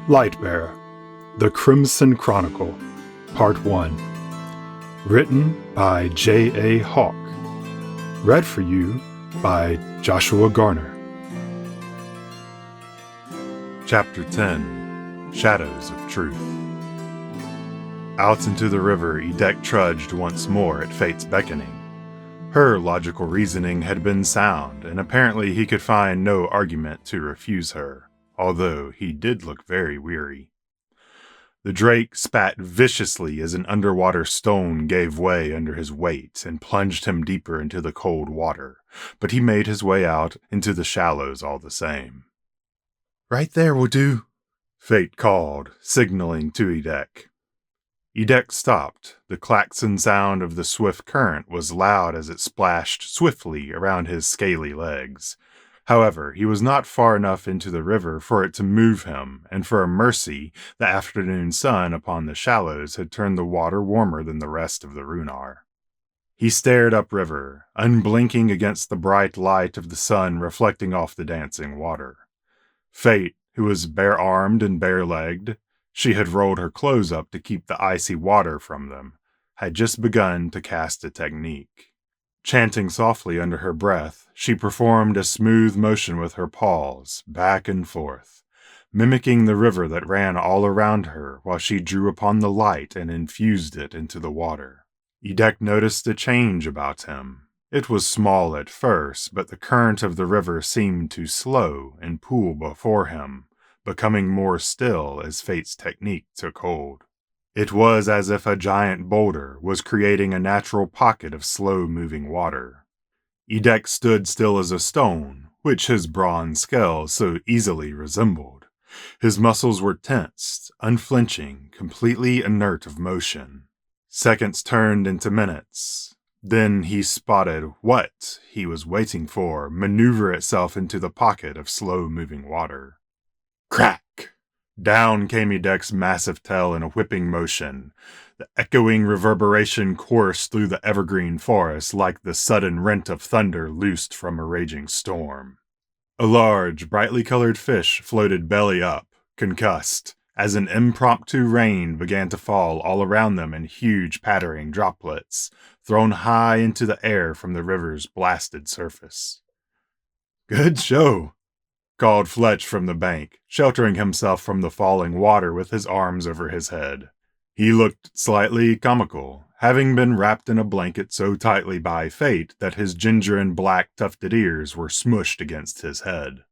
Lightbearer, The Crimson Chronicle, Part 1. Written by J.A. Hawk. Read for you by Joshua Garner. Chapter 10. Shadows of Truth. Out into the river Edek trudged once more at Fate's beckoning. Her logical reasoning had been sound, and apparently he could find no argument to refuse her, although he did look very weary. The drake spat viciously as an underwater stone gave way under his weight and plunged him deeper into the cold water, but he made his way out into the shallows all the same. "Right there will do," Fate called, signaling to Edek. Edek stopped. The klaxon sound of the swift current was loud as it splashed swiftly around his scaly legs. However, he was not far enough into the river for it to move him, and for a mercy, the afternoon sun upon the shallows had turned the water warmer than the rest of the Runar. He stared upriver, unblinking against the bright light of the sun reflecting off the dancing water. Fate, who was bare-armed and bare-legged, she had rolled her clothes up to keep the icy water from them, had just begun to cast a technique. Chanting softly under her breath, she performed a smooth motion with her paws, back and forth, mimicking the river that ran all around her while she drew upon the light and infused it into the water. Edek noticed a change about him. It was small at first, but the current of the river seemed to slow and pool before him, becoming more still as Fate's technique took hold. It was as if a giant boulder was creating a natural pocket of slow-moving water. Edek stood still as a stone, which his bronze scale so easily resembled. His muscles were tensed, unflinching, completely inert of motion. Seconds turned into minutes. Then he spotted what he was waiting for maneuver itself into the pocket of slow-moving water. Crack! Down came Edek's massive tail in a whipping motion. The echoing reverberation coursed through the evergreen forest like the sudden rent of thunder loosed from a raging storm. A large, brightly colored fish floated belly up, concussed, as an impromptu rain began to fall all around them in huge pattering droplets, thrown high into the air from the river's blasted surface. "Good show," called Fletch from the bank, sheltering himself from the falling water with his arms over his head. He looked slightly comical, having been wrapped in a blanket so tightly by Fate that his ginger and black tufted ears were smushed against his head.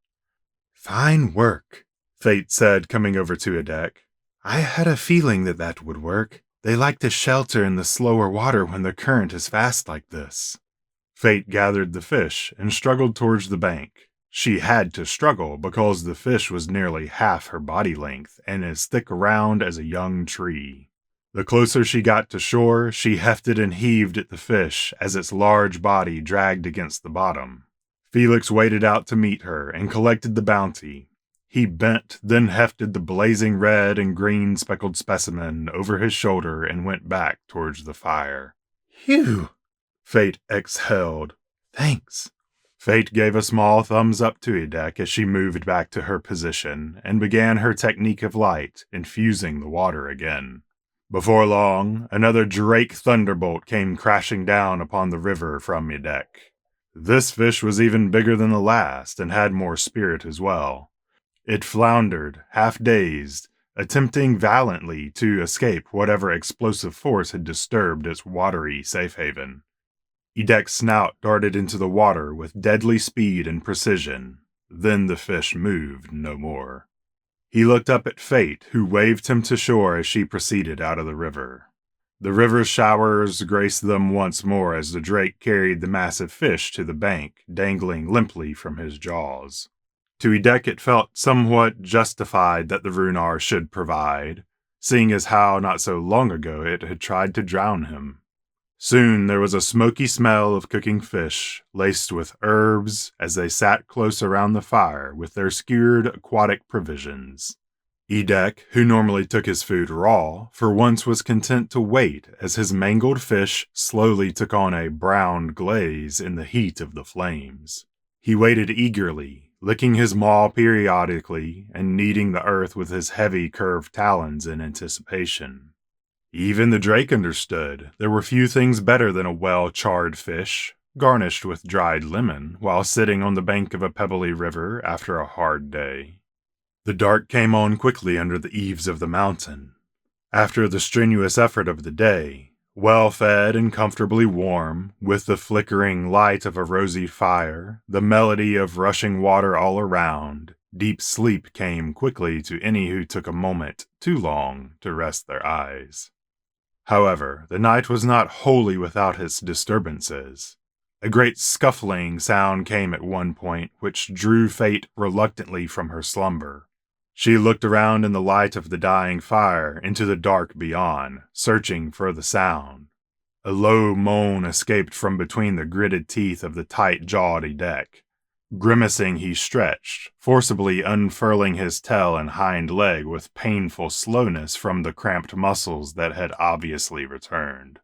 "Fine work," Fate said, coming over to Edek. "I had a feeling that would work. They like to shelter in the slower water when the current is fast like this." Fate gathered the fish and struggled towards the bank. She had to struggle because the fish was nearly half her body length and as thick around as a young tree. The closer she got to shore, she hefted and heaved at the fish as its large body dragged against the bottom. Felix waded out to meet her and collected the bounty. He bent, then hefted the blazing red and green speckled specimen over his shoulder and went back towards the fire. "Phew!" Fate exhaled. "Thanks." Fate gave a small thumbs up to Edek as she moved back to her position and began her technique of light, infusing the water again. Before long, another drake thunderbolt came crashing down upon the river from Edek. This fish was even bigger than the last and had more spirit as well. It floundered, half-dazed, attempting valiantly to escape whatever explosive force had disturbed its watery safe haven. Edek's snout darted into the water with deadly speed and precision. Then the fish moved no more. He looked up at Fate, who waved him to shore as she proceeded out of the river. The river's showers graced them once more as the drake carried the massive fish to the bank, dangling limply from his jaws. To Edek it felt somewhat justified that the Runar should provide, seeing as how not so long ago it had tried to drown him. Soon there was a smoky smell of cooking fish, laced with herbs, as they sat close around the fire with their skewered aquatic provisions. Edek, who normally took his food raw, for once was content to wait as his mangled fish slowly took on a brown glaze in the heat of the flames. He waited eagerly, licking his maw periodically and kneading the earth with his heavy, curved talons in anticipation. Even the drake understood there were few things better than a well-charred fish, garnished with dried lemon, while sitting on the bank of a pebbly river after a hard day. The dark came on quickly under the eaves of the mountain. After the strenuous effort of the day, well-fed and comfortably warm, with the flickering light of a rosy fire, the melody of rushing water all around, deep sleep came quickly to any who took a moment too long to rest their eyes. However, the night was not wholly without its disturbances. A great scuffling sound came at one point, which drew Fate reluctantly from her slumber. She looked around in the light of the dying fire into the dark beyond, searching for the sound. A low moan escaped from between the gritted teeth of the tight-jawed deck. Grimacing, he stretched, forcibly unfurling his tail and hind leg with painful slowness from the cramped muscles that had obviously returned.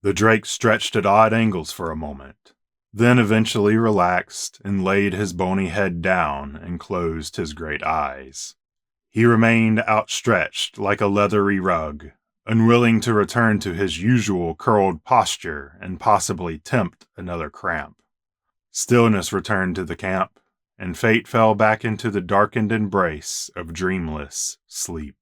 The drake stretched at odd angles for a moment, then eventually relaxed and laid his bony head down and closed his great eyes. He remained outstretched like a leathery rug, unwilling to return to his usual curled posture and possibly tempt another cramp. Stillness returned to the camp, and Fate fell back into the darkened embrace of dreamless sleep.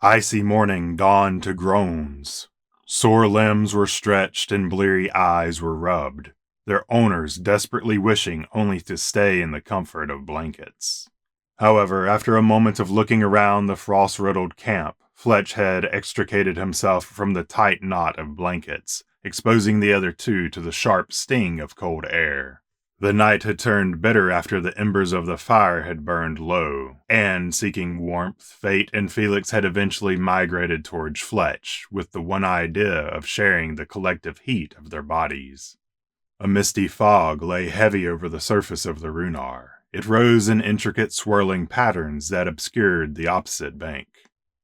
Icy morning dawned to groans. Sore limbs were stretched and bleary eyes were rubbed, their owners desperately wishing only to stay in the comfort of blankets. However, after a moment of looking around the frost-riddled camp, Fletch had extricated himself from the tight knot of blankets, exposing the other two to the sharp sting of cold air. The night had turned bitter after the embers of the fire had burned low, and, seeking warmth, Fate and Felix had eventually migrated towards Fletch, with the one idea of sharing the collective heat of their bodies. A misty fog lay heavy over the surface of the Runar. It rose in intricate swirling patterns that obscured the opposite bank.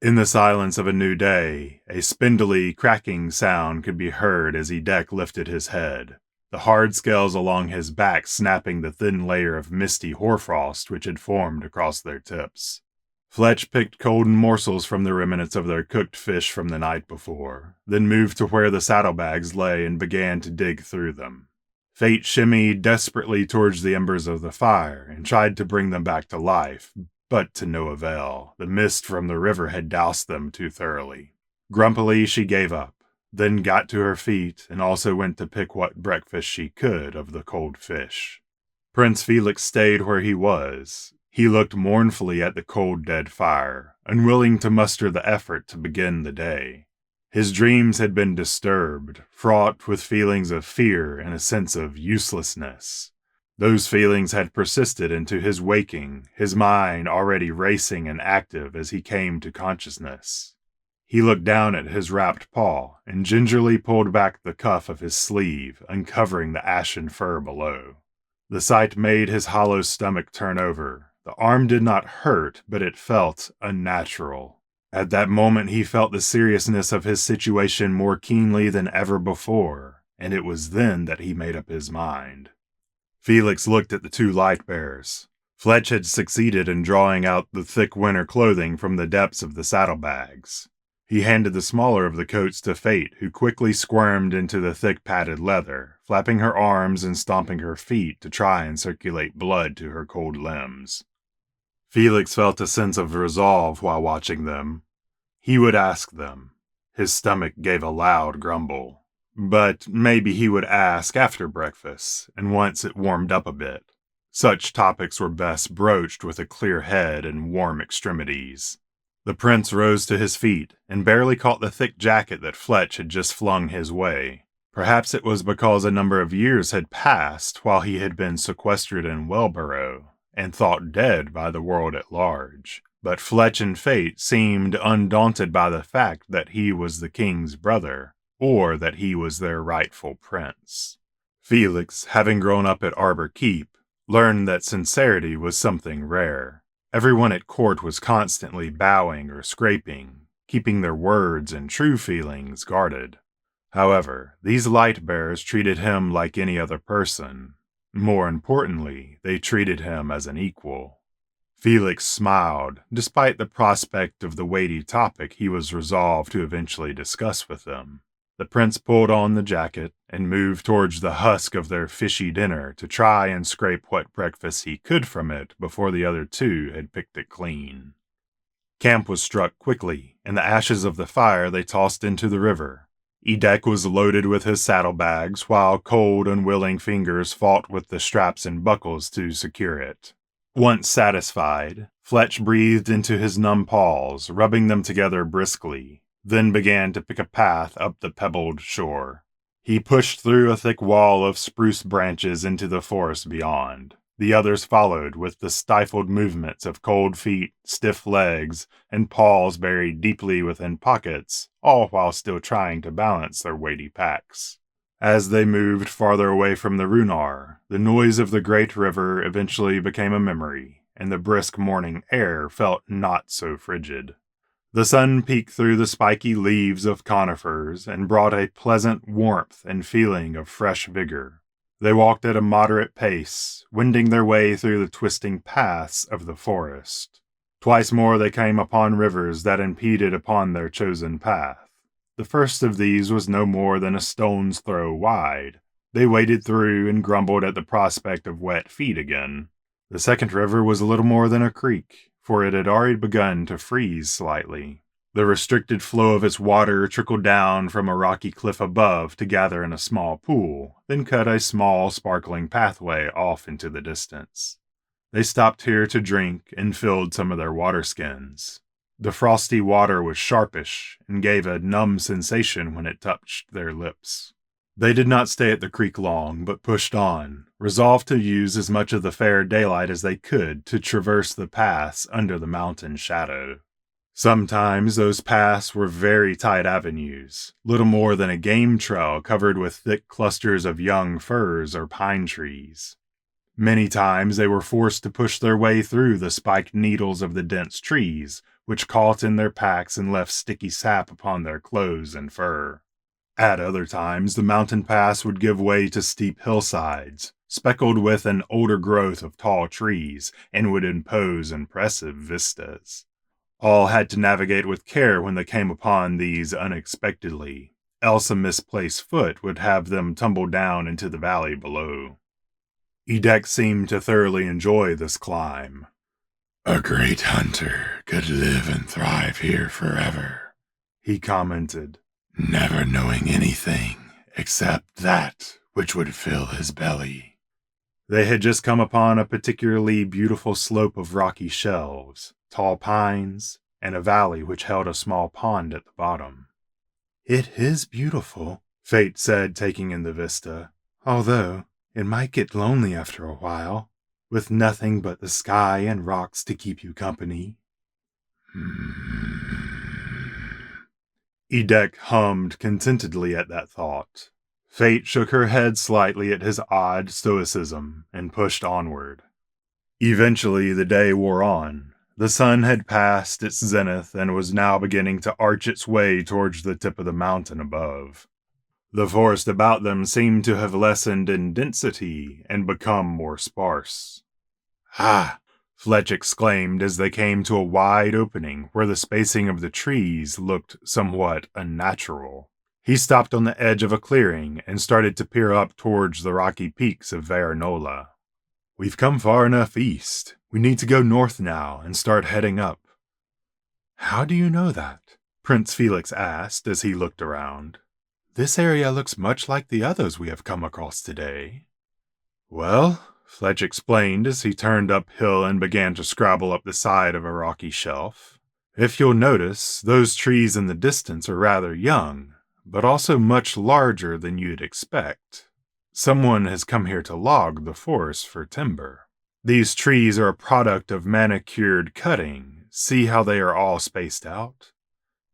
In the silence of a new day, a spindly, cracking sound could be heard as Edek lifted his head, the hard scales along his back snapping the thin layer of misty hoarfrost which had formed across their tips. Fletch picked golden morsels from the remnants of their cooked fish from the night before, then moved to where the saddlebags lay and began to dig through them. Fate shimmied desperately towards the embers of the fire and tried to bring them back to life, but to no avail. The mist from the river had doused them too thoroughly. Grumpily, she gave up, then got to her feet and also went to pick what breakfast she could of the cold fish. Prince Felix stayed where he was. He looked mournfully at the cold, dead fire, unwilling to muster the effort to begin the day. His dreams had been disturbed, fraught with feelings of fear and a sense of uselessness. Those feelings had persisted into his waking, his mind already racing and active as he came to consciousness. He looked down at his wrapped paw and gingerly pulled back the cuff of his sleeve, uncovering the ashen fur below. The sight made his hollow stomach turn over. The arm did not hurt, but it felt unnatural. At that moment he felt the seriousness of his situation more keenly than ever before, and it was then that he made up his mind. Felix looked at the two Lightbearers. Fletch had succeeded in drawing out the thick winter clothing from the depths of the saddlebags. He handed the smaller of the coats to Fate, who quickly squirmed into the thick padded leather, flapping her arms and stomping her feet to try and circulate blood to her cold limbs. Felix felt a sense of resolve while watching them. He would ask them. His stomach gave a loud grumble. But maybe he would ask after breakfast, and once it warmed up a bit. Such topics were best broached with a clear head and warm extremities. The prince rose to his feet, and barely caught the thick jacket that Fletch had just flung his way. Perhaps it was because a number of years had passed while he had been sequestered in Wellborough, and thought dead by the world at large. But Fletch and Fate seemed undaunted by the fact that he was the king's brother, or that he was their rightful prince. Felix, having grown up at Arbor Keep, learned that sincerity was something rare. Everyone at court was constantly bowing or scraping, keeping their words and true feelings guarded. However, these Lightbearers treated him like any other person. More importantly, they treated him as an equal. Felix smiled, despite the prospect of the weighty topic he was resolved to eventually discuss with them. The prince pulled on the jacket and moved towards the husk of their fishy dinner to try and scrape what breakfast he could from it before the other two had picked it clean. Camp was struck quickly, and the ashes of the fire they tossed into the river. Edek was loaded with his saddlebags, while cold, unwilling fingers fought with the straps and buckles to secure it. Once satisfied, Fletch breathed into his numb paws, rubbing them together briskly, then began to pick a path up the pebbled shore. He pushed through a thick wall of spruce branches into the forest beyond. The others followed with the stifled movements of cold feet, stiff legs, and paws buried deeply within pockets, all while still trying to balance their weighty packs. As they moved farther away from the Runar, the noise of the great river eventually became a memory, and the brisk morning air felt not so frigid. The sun peeked through the spiky leaves of conifers and brought a pleasant warmth and feeling of fresh vigor. They walked at a moderate pace, wending their way through the twisting paths of the forest. Twice more they came upon rivers that impeded upon their chosen path. The first of these was no more than a stone's throw wide. They waded through and grumbled at the prospect of wet feet again. The second river was a little more than a creek, for it had already begun to freeze slightly. The restricted flow of its water trickled down from a rocky cliff above to gather in a small pool, then cut a small, sparkling pathway off into the distance. They stopped here to drink and filled some of their water skins. The frosty water was sharpish and gave a numb sensation when it touched their lips. They did not stay at the creek long, but pushed on, resolved to use as much of the fair daylight as they could to traverse the paths under the mountain shadow. Sometimes those paths were very tight avenues, little more than a game trail covered with thick clusters of young firs or pine trees. Many times they were forced to push their way through the spiked needles of the dense trees, which caught in their packs and left sticky sap upon their clothes and fur. At other times, the mountain pass would give way to steep hillsides, speckled with an older growth of tall trees, and would impose impressive vistas. All had to navigate with care when they came upon these unexpectedly, else a misplaced foot would have them tumble down into the valley below. Edek seemed to thoroughly enjoy this climb. "A great hunter could live and thrive here forever," he commented, "never knowing anything except that which would fill his belly." They had just come upon a particularly beautiful slope of rocky shelves, tall pines, and a valley which held a small pond at the bottom. "It is beautiful," Fate said, taking in the vista, "although it might get lonely after a while, with nothing but the sky and rocks to keep you company." Edek hummed contentedly at that thought. Fate shook her head slightly at his odd stoicism and pushed onward. Eventually the day wore on. The sun had passed its zenith and was now beginning to arch its way towards the tip of the mountain above. The forest about them seemed to have lessened in density and become more sparse. "Ah!" Fletch exclaimed as they came to a wide opening where the spacing of the trees looked somewhat unnatural. He stopped on the edge of a clearing and started to peer up towards the rocky peaks of Veranola. "We've come far enough east. We need to go north now and start heading up." "How do you know that?" Prince Felix asked as he looked around. "This area looks much like the others we have come across today." "Well," Fletch explained as he turned uphill and began to scrabble up the side of a rocky shelf, "if you'll notice, those trees in the distance are rather young, but also much larger than you'd expect. Someone has come here to log the forest for timber. These trees are a product of manicured cutting. See how they are all spaced out?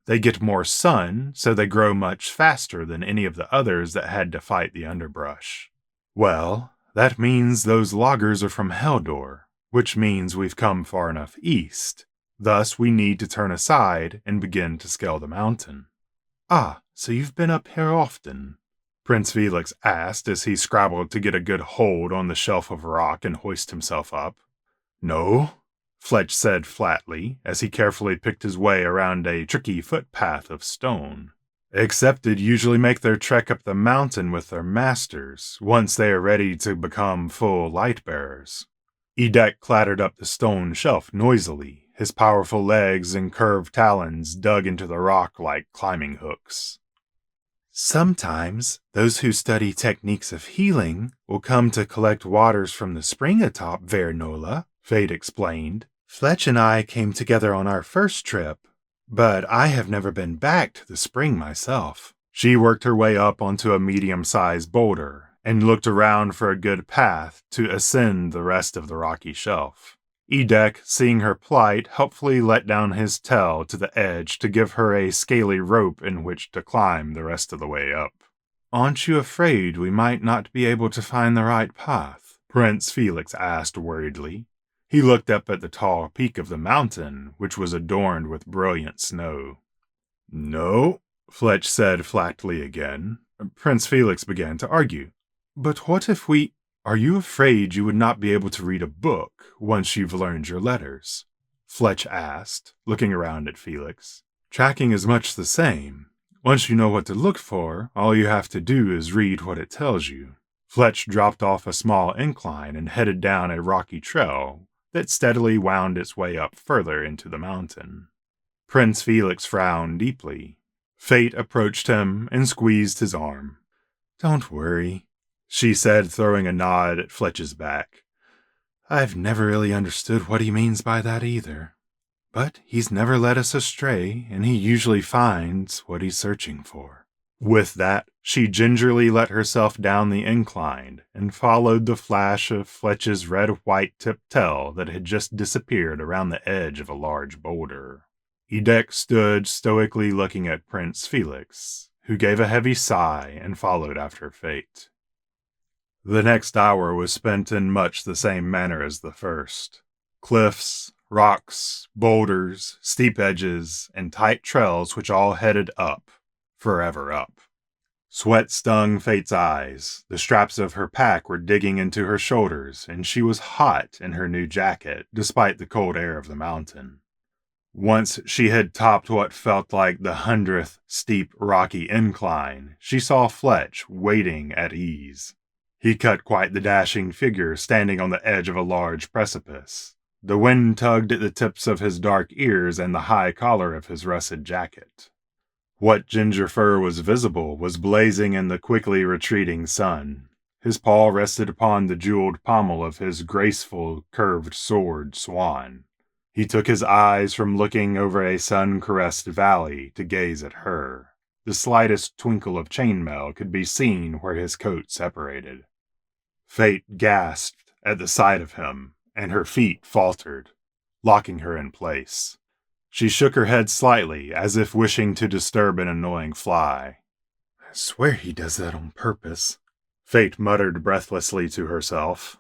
They get more sun, so they grow much faster than any of the others that had to fight the underbrush. Well, that means those loggers are from Heldor, which means we've come far enough east. Thus, we need to turn aside and begin to scale the mountain." "Ah, so you've been up here often?" Prince Felix asked as he scrabbled to get a good hold on the shelf of rock and hoist himself up. No, Fletch said flatly as he carefully picked his way around a tricky footpath of stone. Accepted usually make their trek up the mountain with their masters once they are ready to become full Lightbearers. Edek clattered up the stone shelf noisily, his powerful legs and curved talons dug into the rock like climbing hooks. Sometimes those who study techniques of healing will come to collect waters from the spring atop Vernola, Fate explained. Fletch and I came together on our first trip, but I have never been back to the spring myself. She worked her way up onto a medium-sized boulder and looked around for a good path to ascend the rest of the rocky shelf. Edek, seeing her plight, helpfully let down his tail to the edge to give her a scaly rope in which to climb the rest of the way up. Aren't you afraid we might not be able to find the right path? Prince Felix asked worriedly. He looked up at the tall peak of the mountain, which was adorned with brilliant snow. No, Fletch said flatly again. Prince Felix began to argue. But what if we... Are you afraid you would not be able to read a book once you've learned your letters? Fletch asked, looking around at Felix. Tracking is much the same. Once you know what to look for, all you have to do is read what it tells you. Fletch dropped off a small incline and headed down a rocky trail that steadily wound its way up further into the mountain. Prince Felix frowned deeply. Fate approached him and squeezed his arm. Don't worry, she said, throwing a nod at Fletch's back. I've never really understood what he means by that either. But he's never led us astray, and he usually finds what he's searching for. With that, she gingerly let herself down the incline and followed the flash of Fletch's red-white tipped tail that had just disappeared around the edge of a large boulder. Edek stood stoically looking at Prince Felix, who gave a heavy sigh and followed after Fate. The next hour was spent in much the same manner as the first. Cliffs, rocks, boulders, steep edges, and tight trails which all headed up, forever up. Sweat stung Fate's eyes. The straps of her pack were digging into her shoulders, and she was hot in her new jacket, despite the cold air of the mountain. Once she had topped what felt like the 100th steep rocky incline, she saw Fletch waiting at ease. He cut quite the dashing figure standing on the edge of a large precipice. The wind tugged at the tips of his dark ears and the high collar of his russet jacket. What ginger fur was visible was blazing in the quickly retreating sun. His paw rested upon the jeweled pommel of his graceful, curved sword, Swan. He took his eyes from looking over a sun-caressed valley to gaze at her. The slightest twinkle of chainmail could be seen where his coat separated. Fate gasped at the sight of him, and her feet faltered, locking her in place. She shook her head slightly, as if wishing to disturb an annoying fly. I swear he does that on purpose, Fate muttered breathlessly to herself.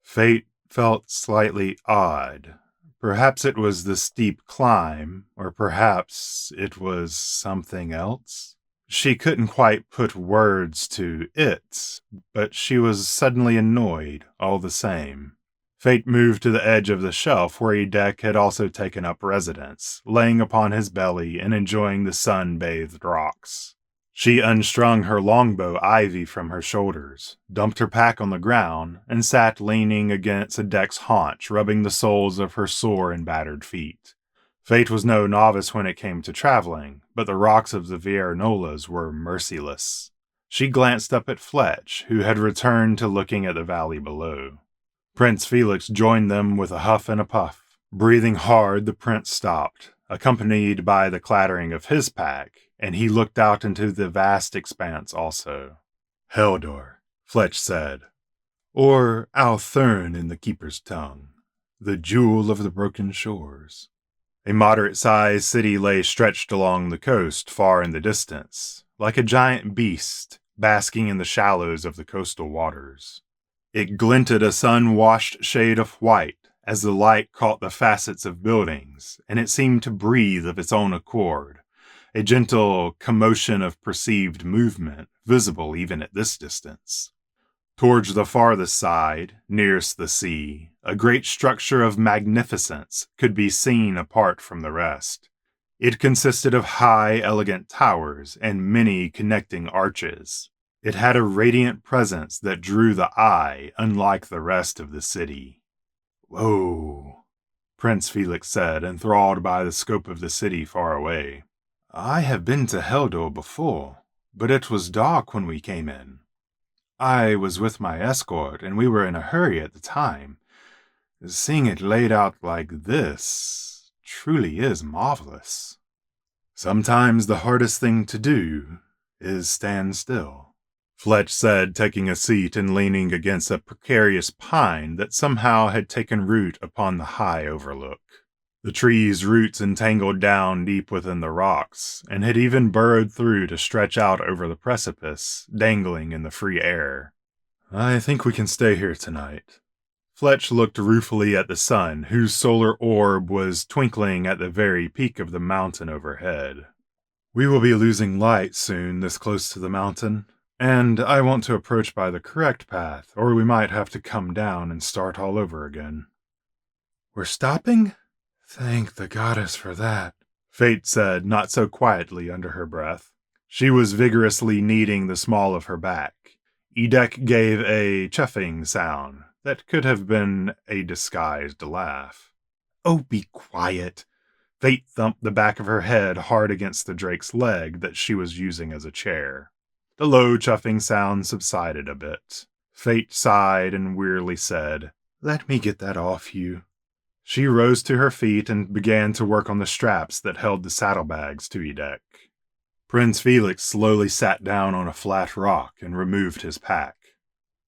Fate felt slightly odd. Perhaps it was the steep climb, or perhaps it was something else. She couldn't quite put words to it, but she was suddenly annoyed all the same. Fate moved to the edge of the shelf where Edek had also taken up residence, laying upon his belly and enjoying the sun-bathed rocks. She unstrung her longbow ivy from her shoulders, dumped her pack on the ground, and sat leaning against Edek's haunch, rubbing the soles of her sore and battered feet. Fate was no novice when it came to traveling, but the rocks of the Viernolas were merciless. She glanced up at Fletch, who had returned to looking at the valley below. Prince Felix joined them with a huff and a puff. Breathing hard, the prince stopped, accompanied by the clattering of his pack, and he looked out into the vast expanse also. Heldor, Fletch said, or Althurn in the keeper's tongue, the jewel of the broken shores. A moderate-sized city lay stretched along the coast far in the distance, like a giant beast basking in the shallows of the coastal waters. It glinted a sun-washed shade of white as the light caught the facets of buildings, and it seemed to breathe of its own accord, a gentle commotion of perceived movement, visible even at this distance. Towards the farthest side, nearest the sea, a great structure of magnificence could be seen apart from the rest. It consisted of high, elegant towers and many connecting arches. It had a radiant presence that drew the eye, unlike the rest of the city. "Whoa," Prince Felix said, enthralled by the scope of the city far away. "I have been to Heldor before, but it was dark when we came in. I was with my escort, and we were in a hurry at the time. Seeing it laid out like this truly is marvelous. Sometimes the hardest thing to do is stand still," Fletch said, taking a seat and leaning against a precarious pine that somehow had taken root upon the high overlook. The tree's roots entangled down deep within the rocks, and had even burrowed through to stretch out over the precipice, dangling in the free air. "I think we can stay here tonight." Fletch looked ruefully at the sun, whose solar orb was twinkling at the very peak of the mountain overhead. "We will be losing light soon this close to the mountain, and I want to approach by the correct path, or we might have to come down and start all over again." "We're stopping? Thank the goddess for that," Fate said, not so quietly under her breath. She was vigorously kneading the small of her back. Edek gave a chuffing sound that could have been a disguised laugh. "Oh, be quiet." Fate thumped the back of her head hard against the drake's leg that she was using as a chair. The low chuffing sound subsided a bit. Fate sighed and wearily said, "Let me get that off you." She rose to her feet and began to work on the straps that held the saddlebags to Edek. Prince Felix slowly sat down on a flat rock and removed his pack.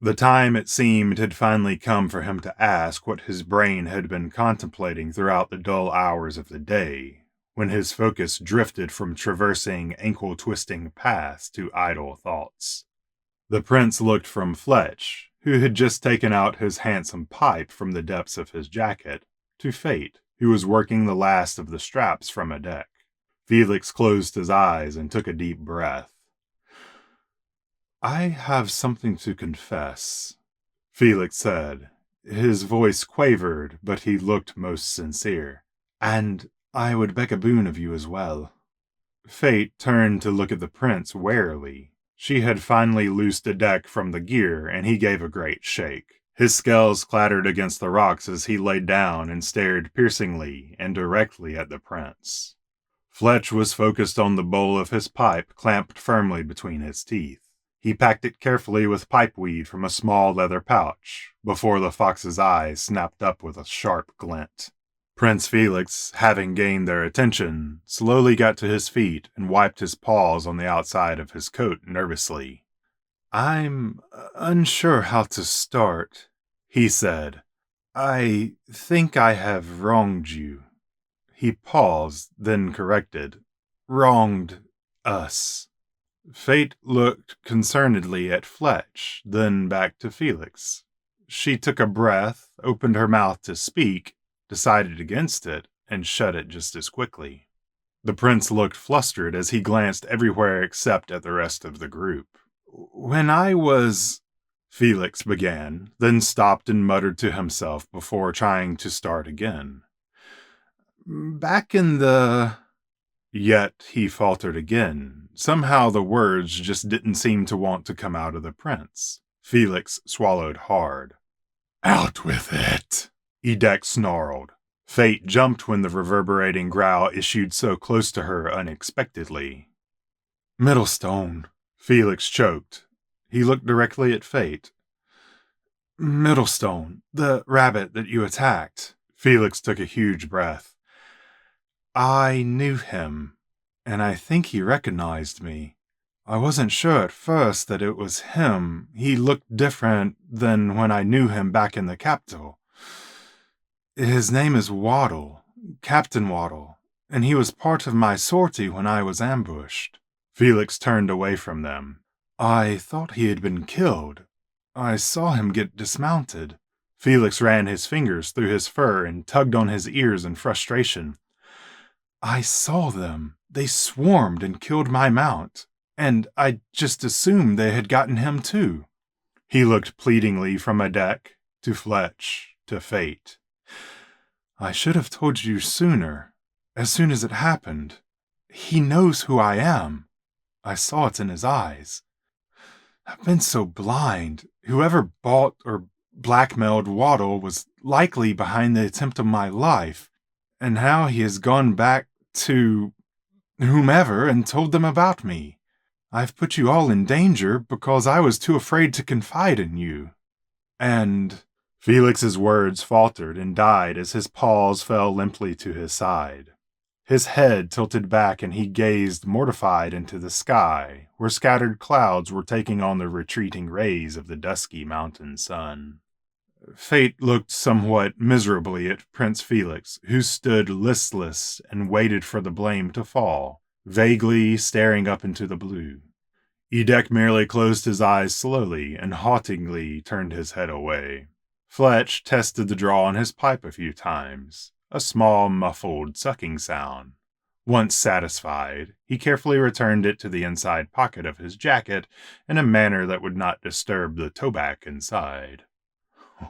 The time, it seemed, had finally come for him to ask what his brain had been contemplating throughout the dull hours of the day, when his focus drifted from traversing ankle-twisting paths to idle thoughts. The prince looked from Fletch, who had just taken out his handsome pipe from the depths of his jacket, to Fate, who was working the last of the straps from Edek. Felix closed his eyes and took a deep breath. "I have something to confess," Felix said. His voice quavered, but he looked most sincere. "And I would beg a boon of you as well." Fate turned to look at the prince warily. She had finally loosed Edek from the gear, and he gave a great shake. His scales clattered against the rocks as he lay down and stared piercingly and directly at the prince. Fletch was focused on the bowl of his pipe clamped firmly between his teeth. He packed it carefully with pipeweed from a small leather pouch, before the fox's eyes snapped up with a sharp glint. Prince Felix, having gained their attention, slowly got to his feet and wiped his paws on the outside of his coat nervously. "I'm unsure how to start," he said. "I think I have wronged you." He paused, then corrected. "Wronged us." Fate looked concernedly at Fletch, then back to Felix. She took a breath, opened her mouth to speak, decided against it, and shut it just as quickly. The prince looked flustered as he glanced everywhere except at the rest of the group. "When I was—" Felix began, then stopped and muttered to himself before trying to start again. "Back in the—" Yet he faltered again. Somehow the words just didn't seem to want to come out of the prince. Felix swallowed hard. "Out with it," Edek snarled. Fate jumped when the reverberating growl issued so close to her unexpectedly. "Middlestone," Felix choked. He looked directly at Fate. "Middlestone, the rabbit that you attacked." Felix took a huge breath. "I knew him, and I think he recognized me. I wasn't sure at first that it was him. He looked different than when I knew him back in the capital. His name is Waddle, Captain Waddle, and he was part of my sortie when I was ambushed." Felix turned away from them. "I thought he had been killed. I saw him get dismounted." Felix ran his fingers through his fur and tugged on his ears in frustration. "I saw them. They swarmed and killed my mount. and I just assumed they had gotten him too. He looked pleadingly from Adek to Fletch to Fate. I should have told you sooner, as soon as it happened. He knows who I am. I saw it in his eyes. I've been so blind. Whoever bought or blackmailed Waddle was likely behind the attempt of my life, and how he has gone back to whomever and told them about me. I've put you all in danger because I was too afraid to confide in you. And Felix's words faltered and died as his paws fell limply to his side. His head tilted back and he gazed mortified into the sky, where scattered clouds were taking on the retreating rays of the dusky mountain sun. Fate looked somewhat miserably at Prince Felix, who stood listless and waited for the blame to fall, vaguely staring up into the blue. Edek merely closed his eyes slowly and haughtily turned his head away. Fletch tested the draw on his pipe a few times, a small, muffled sucking sound. Once satisfied, he carefully returned it to the inside pocket of his jacket in a manner that would not disturb the toback inside.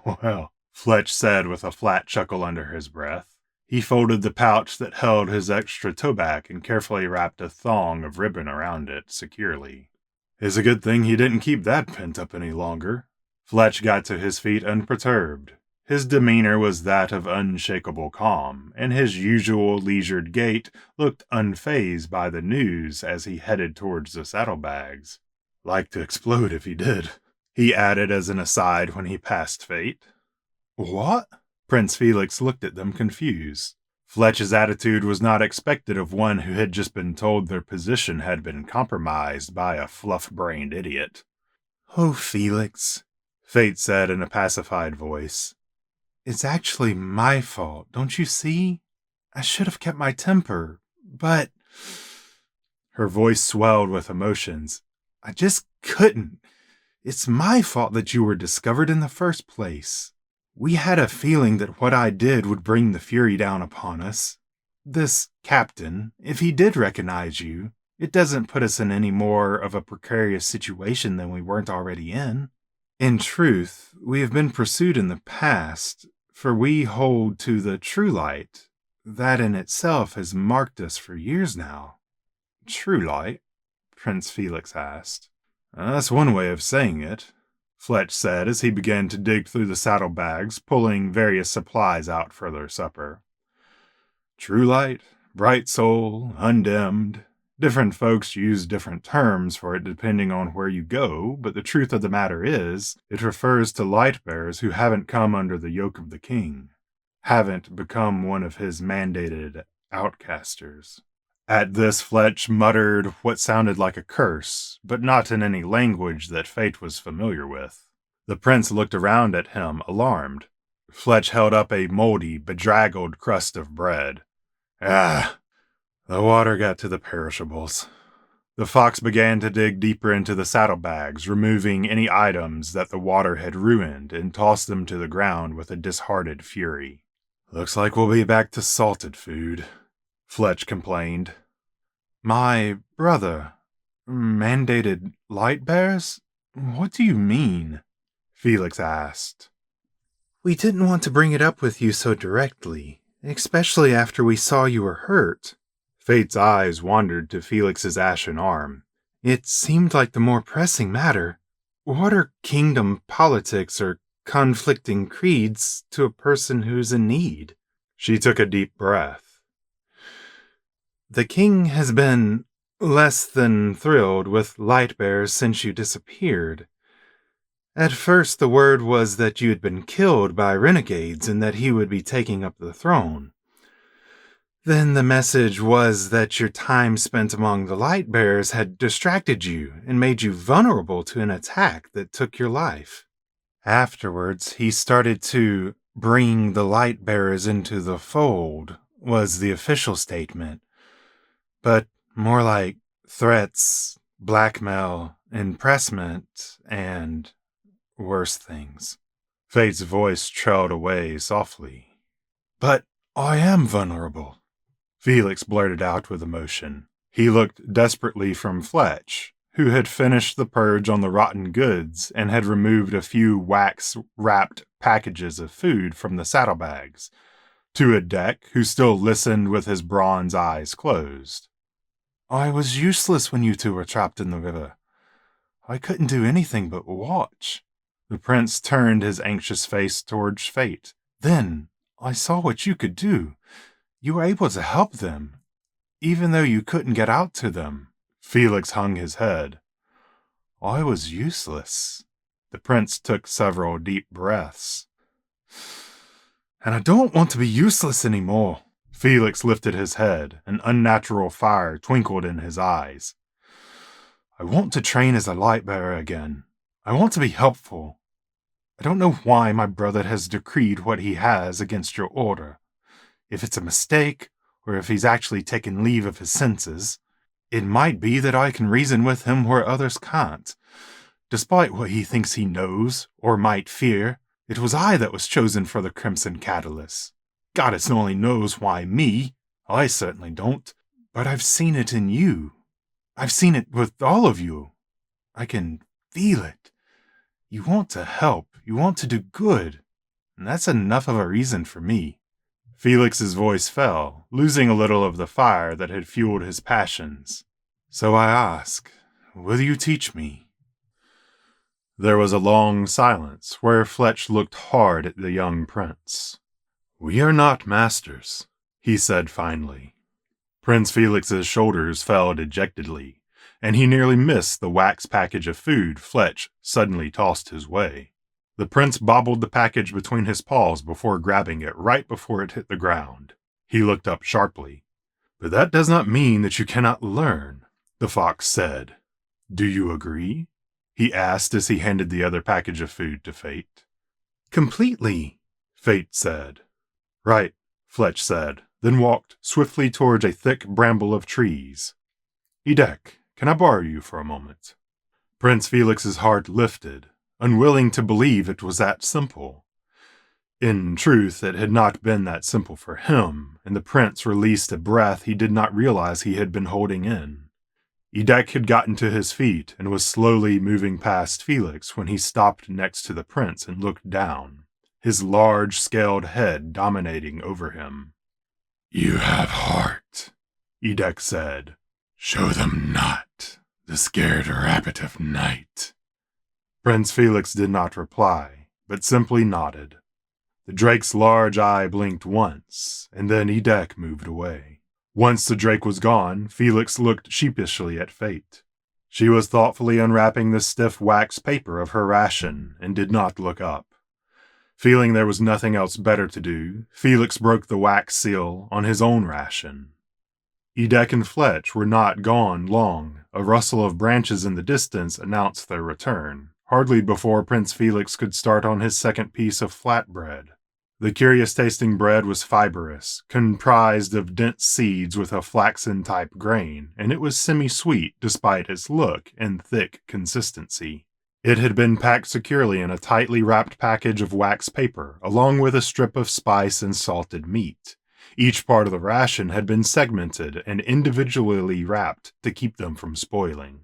"Well," Fletch said with a flat chuckle under his breath. He folded the pouch that held his extra toback and carefully wrapped a thong of ribbon around it securely. "It's a good thing he didn't keep that pent up any longer." Fletch got to his feet unperturbed. His demeanor was that of unshakable calm, and his usual leisured gait looked unfazed by the news as he headed towards the saddlebags. "Like to explode if he did," he added as an aside when he passed Fate. "What?" Prince Felix looked at them confused. Fletch's attitude was not expected of one who had just been told their position had been compromised by a fluff-brained idiot. "Oh, Felix," Fate said in a pacified voice. "It's actually my fault, don't you see? I should have kept my temper, but—" Her voice swelled with emotions. "I just couldn't. It's my fault that you were discovered in the first place. We had a feeling that what I did would bring the fury down upon us. This captain, if he did recognize you, it doesn't put us in any more of a precarious situation than we weren't already in. In truth, we have been pursued in the past, for we hold to the true light. That in itself has marked us for years now." "True light?" Prince Felix asked. "That's one way of saying it," Fletch said as he began to dig through the saddlebags, pulling various supplies out for their supper. "True light, bright soul, undimmed. Different folks use different terms for it depending on where you go, but the truth of the matter is, it refers to light-bearers who haven't come under the yoke of the king, haven't become one of his mandated outcasters." At this, Fletch muttered what sounded like a curse, but not in any language that Fate was familiar with. The prince looked around at him, alarmed. Fletch held up a moldy, bedraggled crust of bread. "Ah, the water got to the perishables." The fox began to dig deeper into the saddlebags, removing any items that the water had ruined, and tossed them to the ground with a disheartened fury. "Looks like we'll be back to salted food," Fletch complained. "My brother, mandated light-bearers? What do you mean?" Felix asked. "We didn't want to bring it up with you so directly, especially after we saw you were hurt." Fate's eyes wandered to Felix's ashen arm. "It seemed like the more pressing matter. What are kingdom politics or conflicting creeds to a person who's in need?" She took a deep breath. "The king has been less than thrilled with Lightbearers since you disappeared. At first the word was that you had been killed by renegades and that he would be taking up the throne. Then the message was that your time spent among the Lightbearers had distracted you and made you vulnerable to an attack that took your life. Afterwards, he started to bring the Lightbearers into the fold, was the official statement. But more like threats, blackmail, impressment, and worse things." Fate's voice trailed away softly. "But I am vulnerable," Felix blurted out with emotion. He looked desperately from Fletch, who had finished the purge on the rotten goods and had removed a few wax-wrapped packages of food from the saddlebags, to Yonder, who still listened with his bronze eyes closed. "I was useless when you two were trapped in the river. I couldn't do anything but watch." The prince turned his anxious face towards Fate. "Then I saw what you could do. You were able to help them, even though you couldn't get out to them." Felix hung his head. "I was useless." The prince took several deep breaths. "And I don't want to be useless anymore." Felix lifted his head. An unnatural fire twinkled in his eyes. "I want to train as a Lightbearer again. I want to be helpful. I don't know why my brother has decreed what he has against your order. If it's a mistake, or if he's actually taken leave of his senses, it might be that I can reason with him where others can't. Despite what he thinks he knows, or might fear, it was I that was chosen for the Crimson Catalyst. Goddess only knows why me. I certainly don't. But I've seen it in you. I've seen it with all of you. I can feel it. You want to help. You want to do good. And that's enough of a reason for me." Felix's voice fell, losing a little of the fire that had fueled his passions. "So I ask, will you teach me?" There was a long silence, where Fletch looked hard at the young prince. "We are not masters," he said finally. Prince Felix's shoulders fell dejectedly, and he nearly missed the wax package of food Fletch suddenly tossed his way. The prince bobbled the package between his paws before grabbing it right before it hit the ground. He looked up sharply. "But that does not mean that you cannot learn," the fox said. "Do you agree?" he asked as he handed the other package of food to Fate. "Completely," Fate said. "Right," Fletch said, then walked swiftly towards a thick bramble of trees. "Yonder, can I borrow you for a moment?" Prince Felix's heart lifted, unwilling to believe it was that simple. In truth, it had not been that simple for him, and the prince released a breath he did not realize he had been holding in. Yonder had gotten to his feet and was slowly moving past Felix when he stopped next to the prince and looked down, his large, scaled head dominating over him. "You have heart," Yonder said. "Show them not, the scared rabbit of night." Prince Felix did not reply, but simply nodded. The drake's large eye blinked once, and then Yonder moved away. Once the drake was gone, Felix looked sheepishly at Fate. She was thoughtfully unwrapping the stiff wax paper of her ration and did not look up. Feeling there was nothing else better to do, Felix broke the wax seal on his own ration. Yonder and Fletch were not gone long. A rustle of branches in the distance announced their return, hardly before Prince Felix could start on his second piece of flatbread. The curious-tasting bread was fibrous, comprised of dense seeds with a flaxen-type grain, and it was semi-sweet despite its look and thick consistency. It had been packed securely in a tightly wrapped package of wax paper, along with a strip of spice and salted meat. Each part of the ration had been segmented and individually wrapped to keep them from spoiling.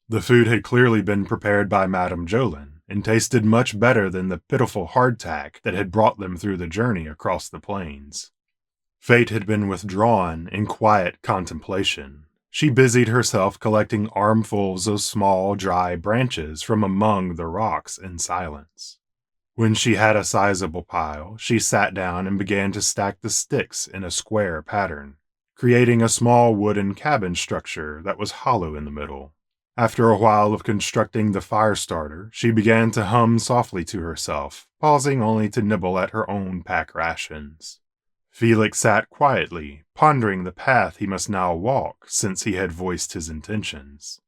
The food had clearly been prepared by Madame Jolin, and tasted much better than the pitiful hardtack that had brought them through the journey across the plains. Fate had been withdrawn in quiet contemplation. She busied herself collecting armfuls of small, dry branches from among the rocks in silence. When she had a sizable pile, she sat down and began to stack the sticks in a square pattern, creating a small wooden cabin structure that was hollow in the middle. After a while of constructing the fire starter, she began to hum softly to herself, pausing only to nibble at her own pack rations. Felix sat quietly, pondering the path he must now walk since he had voiced his intentions.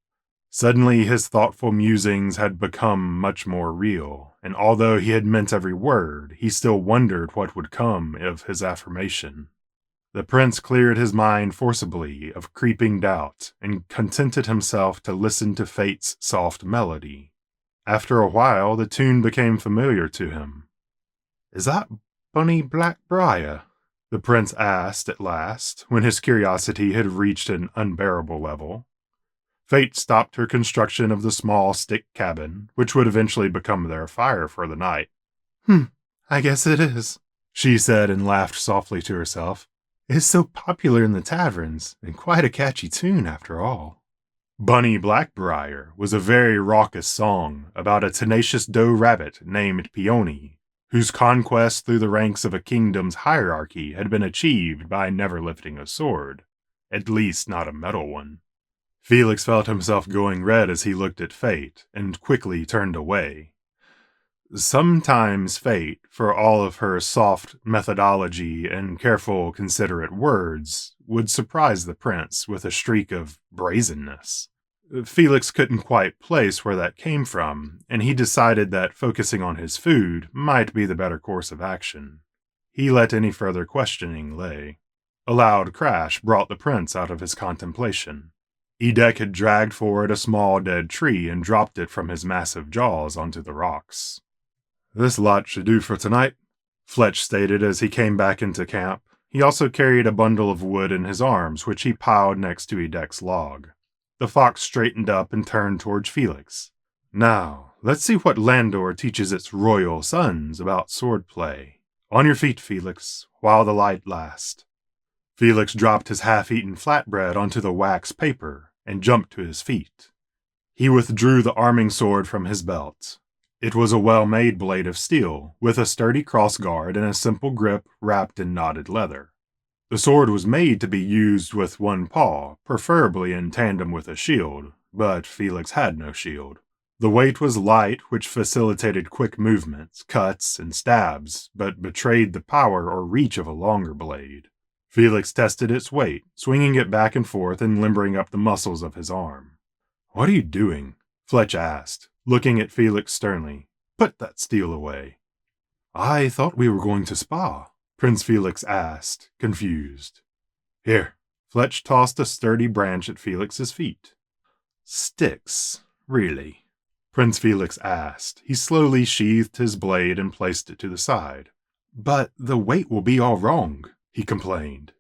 Suddenly his thoughtful musings had become much more real, and although he had meant every word, he still wondered what would come of his affirmation. The prince cleared his mind forcibly of creeping doubt, and contented himself to listen to Fate's soft melody. After a while, the tune became familiar to him. "Is that Bunny Blackbriar?" the prince asked at last, when his curiosity had reached an unbearable level. Fate stopped her construction of the small stick cabin, which would eventually become their fire for the night. I guess it is, she said and laughed softly to herself. It's so popular in the taverns, and quite a catchy tune after all. Bunny Blackbriar was a very raucous song about a tenacious doe rabbit named Peony, whose conquest through the ranks of a kingdom's hierarchy had been achieved by never lifting a sword, at least not a metal one. Felix felt himself going red as he looked at Fate, and quickly turned away. Sometimes Fate, for all of her soft methodology and careful, considerate words, would surprise the prince with a streak of brazenness. Felix couldn't quite place where that came from, and he decided that focusing on his food might be the better course of action. He let any further questioning lay. A loud crash brought the prince out of his contemplation. Edek had dragged forward a small dead tree and dropped it from his massive jaws onto the rocks. This lot should do for tonight, Fletch stated as he came back into camp. He also carried a bundle of wood in his arms, which he piled next to Edek's log. The fox straightened up and turned towards Felix. Now, let's see what Landor teaches its royal sons about swordplay. On your feet, Felix, while the light lasts. Felix dropped his half-eaten flatbread onto the wax paper and jumped to his feet. He withdrew the arming sword from his belt. It was a well-made blade of steel, with a sturdy crossguard and a simple grip wrapped in knotted leather. The sword was made to be used with one paw, preferably in tandem with a shield, but Felix had no shield. The weight was light, which facilitated quick movements, cuts, and stabs, but betrayed the power or reach of a longer blade. Felix tested its weight, swinging it back and forth and limbering up the muscles of his arm. "What are you doing?" Fletch asked, looking at Felix sternly. "Put that steel away." "I thought we were going to spa," Prince Felix asked, confused. "Here." Fletch tossed a sturdy branch at Felix's feet. "Sticks, really?" Prince Felix asked. He slowly sheathed his blade and placed it to the side. "But the weight will be all wrong," he complained.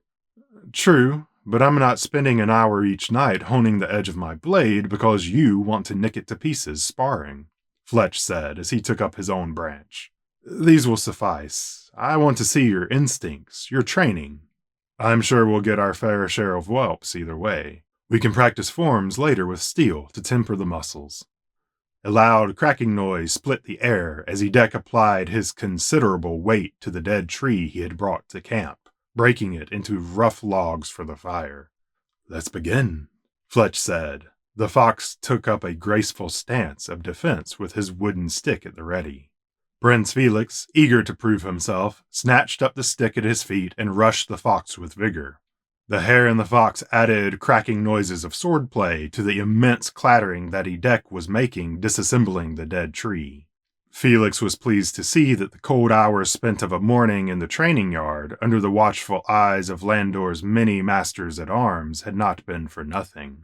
"True, but I'm not spending an hour each night honing the edge of my blade because you want to nick it to pieces sparring," Fletch said as he took up his own branch. "These will suffice. I want to see your instincts, your training. I'm sure we'll get our fair share of whelps either way. We can practice forms later with steel to temper the muscles." A loud cracking noise split the air as Edek applied his considerable weight to the dead tree he had brought to camp, breaking it into rough logs for the fire. "Let's begin," Fletch said. The fox took up a graceful stance of defense with his wooden stick at the ready. Prince Felix, eager to prove himself, snatched up the stick at his feet and rushed the fox with vigor. The hare and the fox added cracking noises of swordplay to the immense clattering that Edek was making disassembling the dead tree. Felix was pleased to see that the cold hours spent of a morning in the training yard under the watchful eyes of Landor's many masters-at-arms had not been for nothing.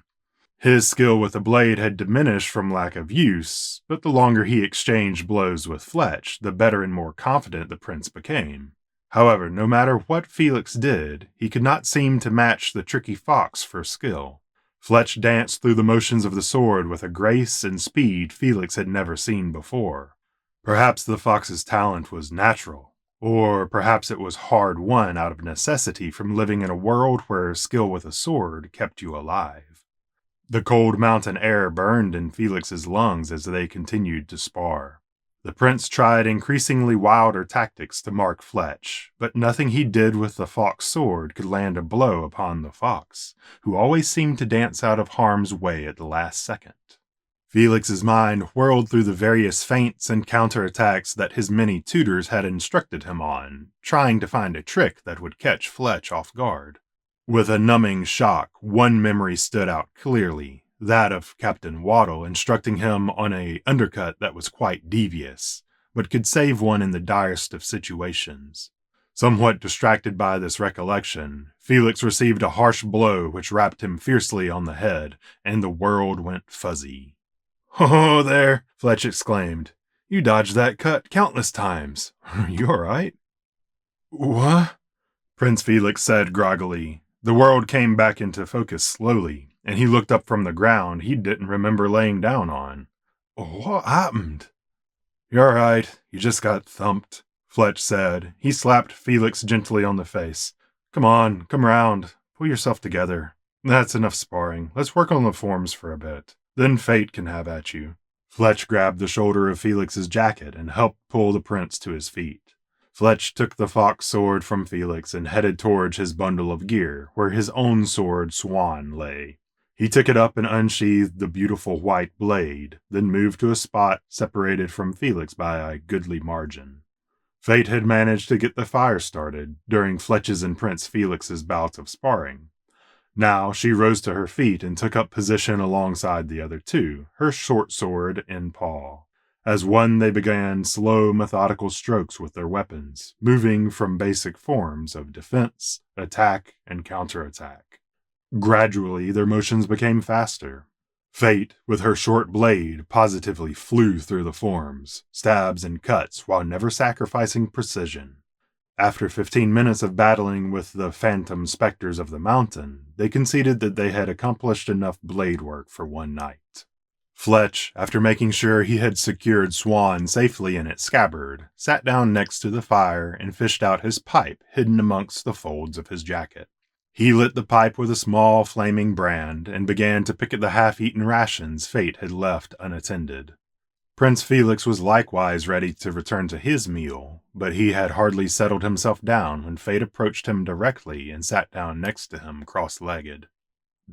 His skill with the blade had diminished from lack of use, but the longer he exchanged blows with Fletch, the better and more confident the prince became. However, no matter what Felix did, he could not seem to match the tricky fox for skill. Fletch danced through the motions of the sword with a grace and speed Felix had never seen before. Perhaps the fox's talent was natural, or perhaps it was hard-won out of necessity from living in a world where skill with a sword kept you alive. The cold mountain air burned in Felix's lungs as they continued to spar. The prince tried increasingly wilder tactics to mark Fletch, but nothing he did with the fox sword could land a blow upon the fox, who always seemed to dance out of harm's way at the last second. Felix's mind whirled through the various feints and counterattacks that his many tutors had instructed him on, trying to find a trick that would catch Fletch off guard. With a numbing shock, one memory stood out clearly, that of Captain Waddle instructing him on a undercut that was quite devious, but could save one in the direst of situations. Somewhat distracted by this recollection, Felix received a harsh blow which rapped him fiercely on the head, and the world went fuzzy. "Oh, there!" Fletch exclaimed. "You dodged that cut countless times. Are you all right?" "What?" Prince Felix said groggily. The world came back into focus slowly. and he looked up from the ground he didn't remember laying down on. "What happened?" "You're all right. You just got thumped," Fletch said. He slapped Felix gently on the face. "Come on, come round. Pull yourself together. That's enough sparring. Let's work on the forms for a bit. Then fate can have at you." Fletch grabbed the shoulder of Felix's jacket and helped pull the prince to his feet. Fletch took the fox sword from Felix and headed towards his bundle of gear, where his own sword Swan lay. He took it up and unsheathed the beautiful white blade, then moved to a spot separated from Felix by a goodly margin. Fate had managed to get the fire started during Fletch's and Prince Felix's bouts of sparring. Now she rose to her feet and took up position alongside the other two, her short sword in paw. As one, they began slow, methodical strokes with their weapons, moving from basic forms of defense, attack, and counterattack. Gradually, their motions became faster. Fate, with her short blade, positively flew through the forms, stabs and cuts while never sacrificing precision. After 15 minutes of battling with the phantom specters of the mountain, they conceded that they had accomplished enough blade work for one night. Fletch, after making sure he had secured Swan safely in its scabbard, sat down next to the fire and fished out his pipe hidden amongst the folds of his jacket. He lit the pipe with a small flaming brand and began to pick at the half-eaten rations Fate had left unattended. Prince Felix was likewise ready to return to his meal, but he had hardly settled himself down when Fate approached him directly and sat down next to him cross-legged.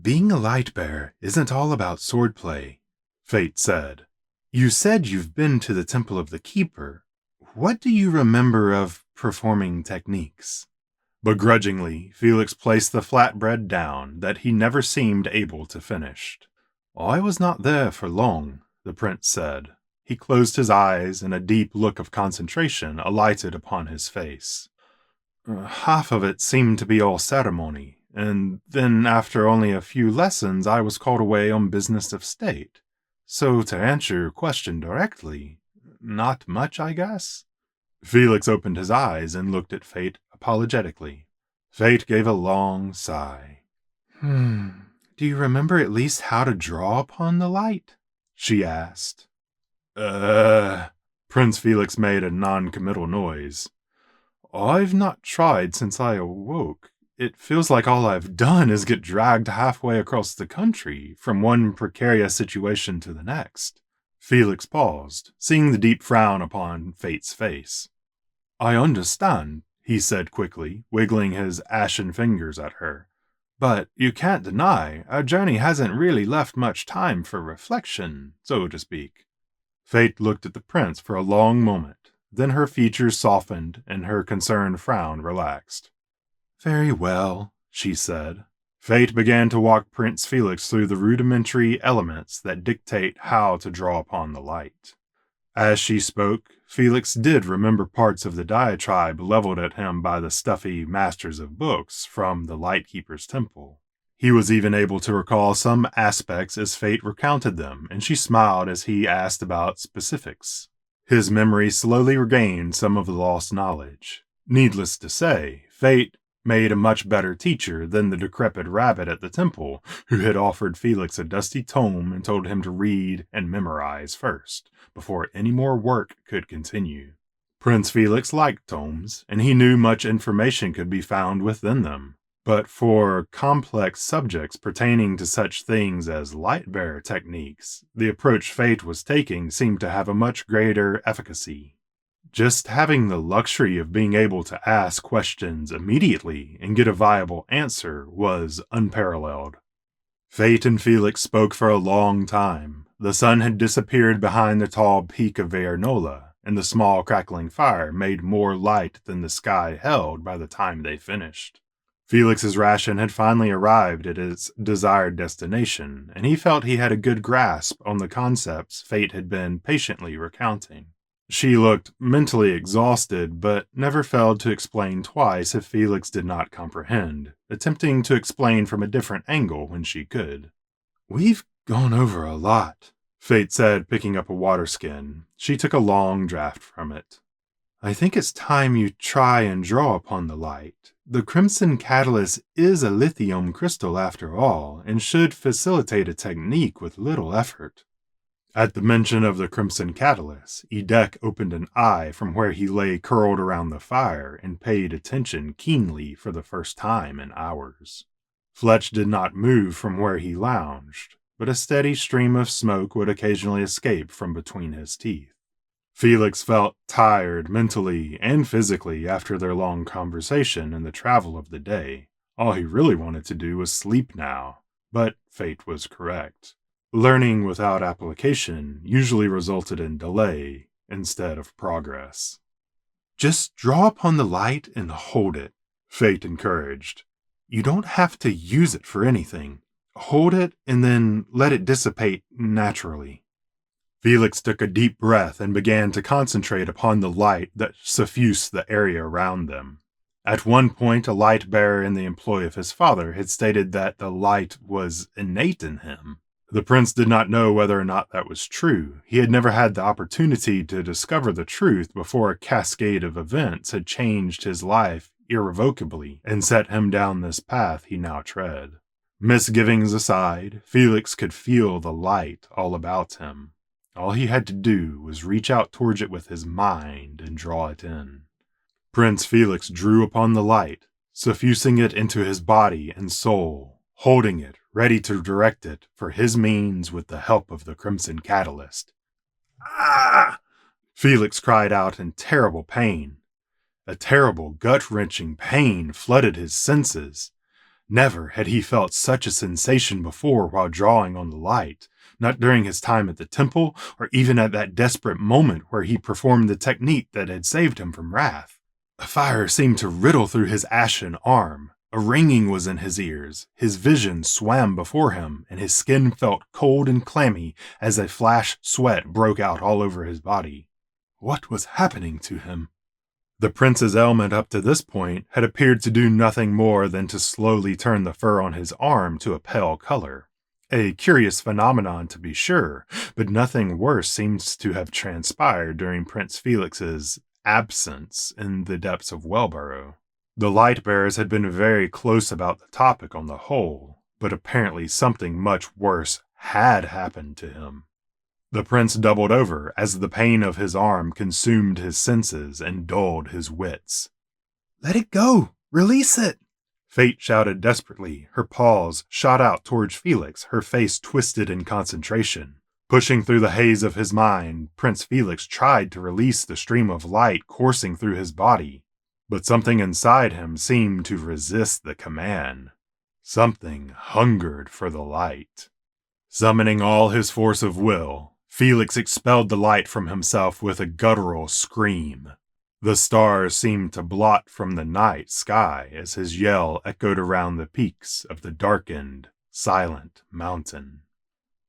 "Being a Lightbearer isn't all about swordplay," Fate said. "You said you've been to the Temple of the Keeper. What do you remember of performing techniques?" Begrudgingly, Felix placed the flatbread down that he never seemed able to finish. "I was not there for long," the prince said. He closed his eyes, and a deep look of concentration alighted upon his face. "Half of it seemed to be all ceremony, and then after only a few lessons I was called away on business of state. So to answer your question directly, not much, I guess." Felix opened his eyes and looked at Fate apologetically. Fate gave a long sigh. Do you remember at least how to draw upon the light?" she asked. Prince Felix made a non-committal noise. "I've not tried since I awoke. It feels like all I've done is get dragged halfway across the country, from one precarious situation to the next." Felix paused, seeing the deep frown upon Fate's face. "I understand," he said quickly, wiggling his ashen fingers at her. "But you can't deny our journey hasn't really left much time for reflection, so to speak." Fate looked at the prince for a long moment. Then her features softened and her concerned frown relaxed. "Very well," she said. Fate began to walk Prince Felix through the rudimentary elements that dictate how to draw upon the light. As she spoke, Felix did remember parts of the diatribe leveled at him by the stuffy masters of books from the Lightkeeper's temple. He was even able to recall some aspects as Fate recounted them, and she smiled as he asked about specifics. His memory slowly regained some of the lost knowledge. Needless to say, Fate made a much better teacher than the decrepit rabbit at the temple, who had offered Felix a dusty tome and told him to read and memorize first, before any more work could continue. Prince Felix liked tomes, and he knew much information could be found within them. But for complex subjects pertaining to such things as Lightbearer techniques, the approach Fate was taking seemed to have a much greater efficacy. Just having the luxury of being able to ask questions immediately and get a viable answer was unparalleled. Fate and Felix spoke for a long time. The sun had disappeared behind the tall peak of Vernola, and the small crackling fire made more light than the sky held by the time they finished. Felix's ration had finally arrived at its desired destination, and he felt he had a good grasp on the concepts Fate had been patiently recounting. She looked mentally exhausted, but never failed to explain twice if Felix did not comprehend, attempting to explain from a different angle when she could. "We've gone over a lot," Fate said, picking up a water skin. She took a long draught from it. I think it's time you try and draw upon the light. The crimson catalyst is a lithium crystal after all, and should facilitate a technique with little effort. At the mention of the crimson catalyst, Edek opened an eye from where he lay curled around the fire and paid attention keenly for the first time in hours. Fletch did not move from where he lounged, but a steady stream of smoke would occasionally escape from between his teeth. Felix felt tired mentally and physically after their long conversation and the travel of the day. All he really wanted to do was sleep now, but fate was correct. Learning without application usually resulted in delay instead of progress. Just draw upon the light and hold it, fate encouraged. You don't have to use it for anything. Hold it and then let it dissipate naturally. Felix took a deep breath and began to concentrate upon the light that suffused the area around them. At one point, a Lightbearer in the employ of his father had stated that the light was innate in him. The prince did not know whether or not that was true. He had never had the opportunity to discover the truth before a cascade of events had changed his life irrevocably and set him down this path he now tread. Misgivings aside, Felix could feel the light all about him. All he had to do was reach out towards it with his mind and draw it in. Prince Felix drew upon the light, suffusing it into his body and soul, holding it, ready to direct it for his means with the help of the crimson catalyst. Ah! Felix cried out in terrible pain. A terrible, gut-wrenching pain flooded his senses. Never had he felt such a sensation before while drawing on the light, not during his time at the temple, or even at that desperate moment where he performed the technique that had saved him from wrath. A fire seemed to riddle through his ashen arm. A ringing was in his ears, his vision swam before him, and his skin felt cold and clammy as a flash sweat broke out all over his body. What was happening to him? The prince's ailment up to this point had appeared to do nothing more than to slowly turn the fur on his arm to a pale color. A curious phenomenon to be sure, but nothing worse seems to have transpired during Prince Felix's absence in the depths of Wellborough. The Lightbearers had been very close about the topic on the whole, but apparently something much worse had happened to him. The prince doubled over as the pain of his arm consumed his senses and dulled his wits. "Let it go! Release it!" Fate shouted desperately. Her paws shot out towards Felix, her face twisted in concentration. Pushing through the haze of his mind, Prince Felix tried to release the stream of light coursing through his body. But something inside him seemed to resist the command. Something hungered for the light. Summoning all his force of will, Felix expelled the light from himself with a guttural scream. The stars seemed to blot from the night sky as his yell echoed around the peaks of the darkened, silent mountain.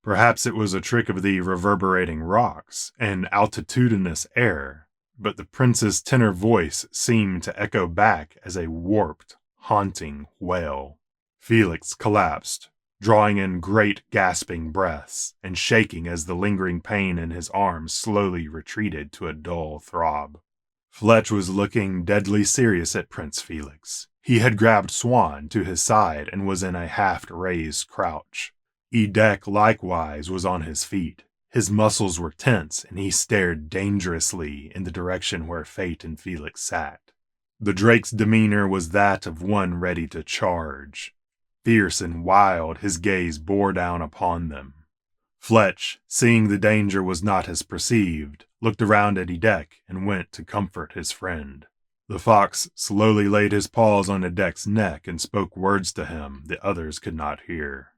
Perhaps it was a trick of the reverberating rocks and altitudinous air, but the prince's tenor voice seemed to echo back as a warped, haunting wail. Felix collapsed, drawing in great gasping breaths and shaking as the lingering pain in his arms slowly retreated to a dull throb. Fletch was looking deadly serious at Prince Felix. He had grabbed Swan to his side and was in a half-raised crouch. Edek likewise was on his feet. His muscles were tense, and he stared dangerously in the direction where Fate and Felix sat. The drake's demeanor was that of one ready to charge. Fierce and wild, his gaze bore down upon them. Fletch, seeing the danger was not as perceived, looked around at Edek and went to comfort his friend. The fox slowly laid his paws on Edek's neck and spoke words to him the others could not hear.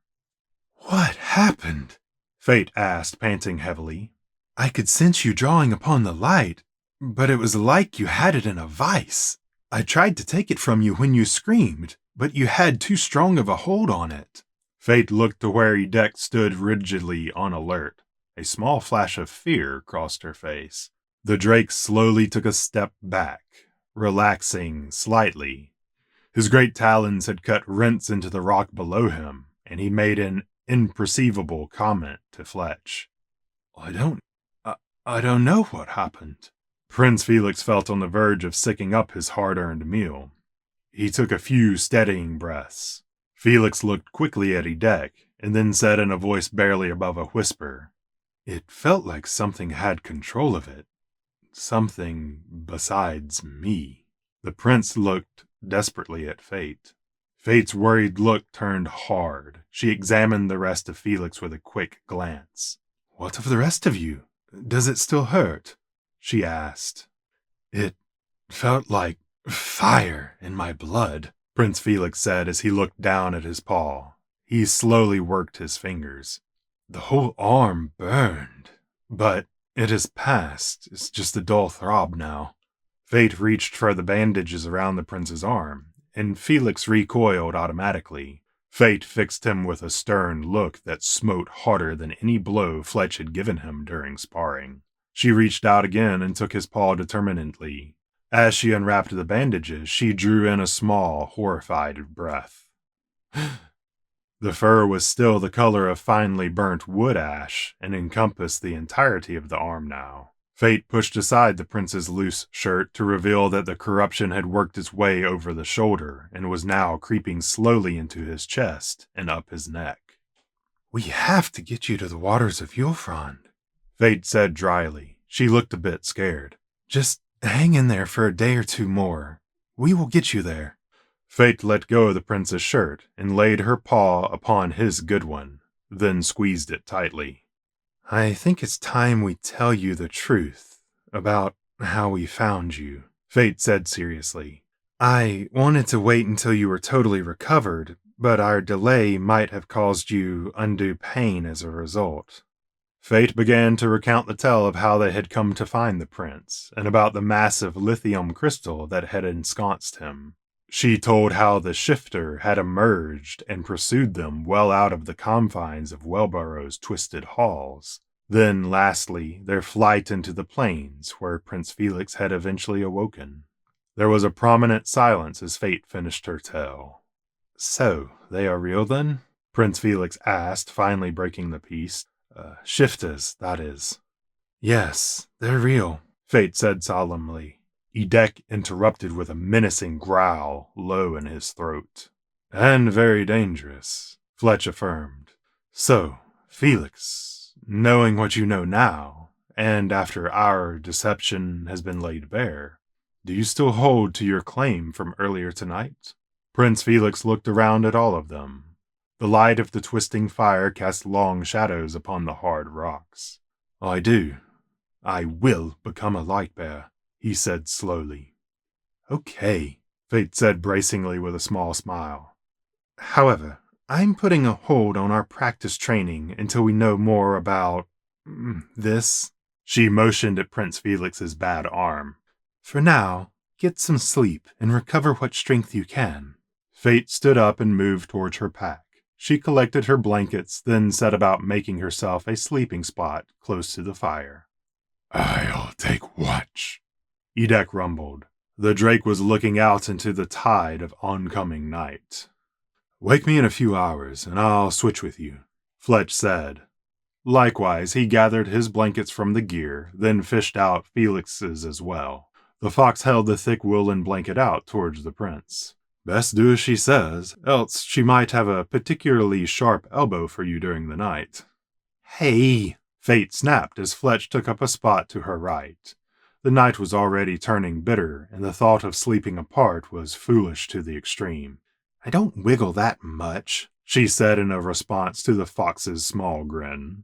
"What happened?" Fate asked, panting heavily. "I could sense you drawing upon the light, but it was like you had it in a vice. I tried to take it from you when you screamed, but you had too strong of a hold on it." Fate looked to where Edek stood rigidly on alert. A small flash of fear crossed her face. The drake slowly took a step back, relaxing slightly. His great talons had cut rents into the rock below him, and he made an imperceivable comment to Fletch. I don't know what happened." Prince Felix felt on the verge of sicking up his hard-earned meal. He took a few steadying breaths. Felix looked quickly at Edek, and then said in a voice barely above a whisper, "It felt like something had control of it. Something besides me." The prince looked desperately at Fate. Fate's worried look turned hard. She examined the rest of Felix with a quick glance. "What of the rest of you? Does it still hurt?" she asked. "It felt like fire in my blood," Prince Felix said as he looked down at his paw. He slowly worked his fingers. "The whole arm burned, but it has passed. It's just a dull throb now." Fate reached for the bandages around the prince's arm, and Felix recoiled automatically. Fate fixed him with a stern look that smote harder than any blow Fletch had given him during sparring. She reached out again and took his paw determinedly. As she unwrapped the bandages, she drew in a small, horrified breath. The fur was still the color of finely burnt wood ash and encompassed the entirety of the arm now. Fate pushed aside the prince's loose shirt to reveal that the corruption had worked its way over the shoulder and was now creeping slowly into his chest and up his neck. "We have to get you to the waters of Yulfrond," Fate said dryly. She looked a bit scared. "Just hang in there for a day or two more. We will get you there." Fate let go of the prince's shirt and laid her paw upon his good one, then squeezed it tightly. "I think it's time we tell you the truth about how we found you," Fate said seriously. "I wanted to wait until you were totally recovered, but our delay might have caused you undue pain as a result." Fate began to recount the tale of how they had come to find the prince, and about the massive lithium crystal that had ensconced him. She told how the shifter had emerged and pursued them well out of the confines of Wellborough's twisted halls. Then, lastly, their flight into the plains, where Prince Felix had eventually awoken. There was a prominent silence as Fate finished her tale. "So, they are real then?" Prince Felix asked, finally breaking the peace. Shifters, that is." "Yes, they're real," Fate said solemnly. Edek interrupted with a menacing growl low in his throat. "And very dangerous," Fletch affirmed. "So, Felix, knowing what you know now, and after our deception has been laid bare, do you still hold to your claim from earlier tonight?" Prince Felix looked around at all of them. The light of the twisting fire cast long shadows upon the hard rocks. "I do. I will become a Lightbearer," he said slowly. "Okay," Fate said bracingly with a small smile. "However, I'm putting a hold on our practice training until we know more about this." She motioned at Prince Felix's bad arm. "For now, get some sleep and recover what strength you can." Fate stood up and moved towards her pack. She collected her blankets, then set about making herself a sleeping spot close to the fire. "I'll take watch," Edek rumbled. The drake was looking out into the tide of oncoming night. "Wake me in a few hours, and I'll switch with you," Fletch said. Likewise, he gathered his blankets from the gear, then fished out Felix's as well. The fox held the thick woolen blanket out towards the prince. "Best do as she says, else she might have a particularly sharp elbow for you during the night." "Hey!" Fate snapped as Fletch took up a spot to her right. The night was already turning bitter, and the thought of sleeping apart was foolish to the extreme. "I don't wiggle that much," she said in a response to the fox's small grin.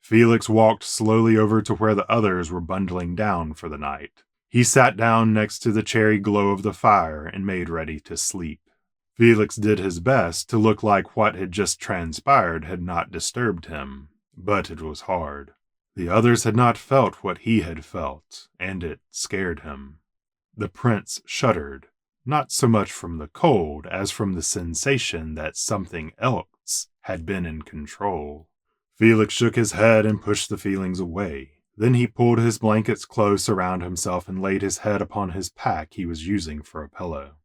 Felix walked slowly over to where the others were bundling down for the night. He sat down next to the cherry glow of the fire and made ready to sleep. Felix did his best to look like what had just transpired had not disturbed him, but it was hard. The others had not felt what he had felt, and it scared him. The prince shuddered, not so much from the cold as from the sensation that something else had been in control. Felix shook his head and pushed the feelings away. Then he pulled his blankets close around himself and laid his head upon his pack he was using for a pillow.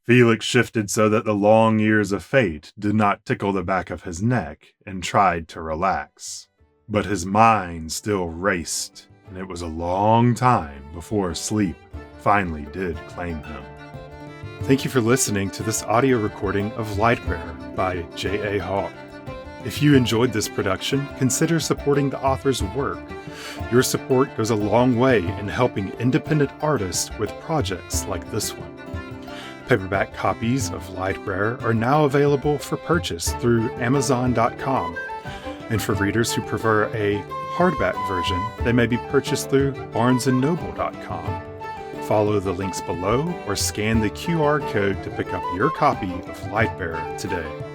Felix shifted so that the long ears of Fate did not tickle the back of his neck and tried to relax. But his mind still raced. and it was a long time before sleep finally did claim him. Thank you for listening to this audio recording of Lightbearer by J.A. Hawk. If you enjoyed this production, consider supporting the author's work. Your support goes a long way in helping independent artists with projects like this one. Paperback copies of Lightbearer are now available for purchase through Amazon.com. And for readers who prefer a hardback version, they may be purchased through BarnesandNoble.com. Follow the links below or scan the QR code to pick up your copy of Lightbearer today.